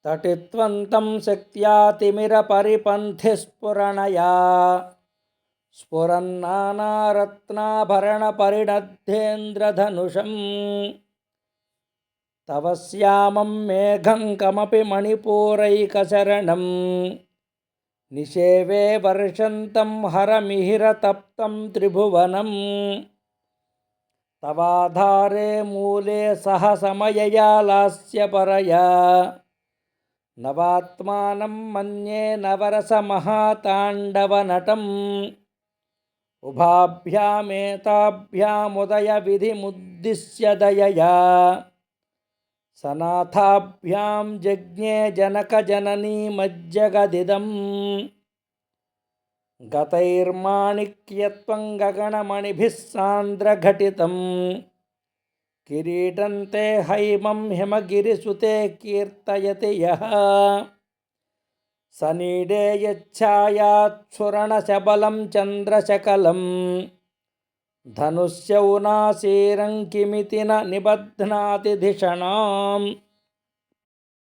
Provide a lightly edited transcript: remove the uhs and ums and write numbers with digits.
तटित्वन्तं शक्त्यातिमिरपरिपन्थिस्फुरणया स्फुरन्नानारत्नाभरणपरिणद्धेन्द्रधनुषं तव श्यामं मेघं कमपि मणिपूरैकशरणं निषेवे वर्षन्तं हरमिहिरतप्तं त्रिभुवनं तवाधारे मूले सह समयया लास्यपरया नवात्मानं मन्ये नवरसमहाताण्डवनटम् उभाभ्यामेताभ्यामुदयविधिमुद्दिश्य दयया सनाथाभ्यां जज्ञे जनकजननीमज्जगदिदं गतैर्माणिक्यत्वं गगनमणिभिः सान्द्रघटितं किरीटं ते हैमं हिमगिरिसुते कीर्तयति यः सनीडे यच्छायाच्छुरणशबलं चन्द्रशकलं धनुष्यौनासीरं किमिति न निबध्नाति धिषणाम्।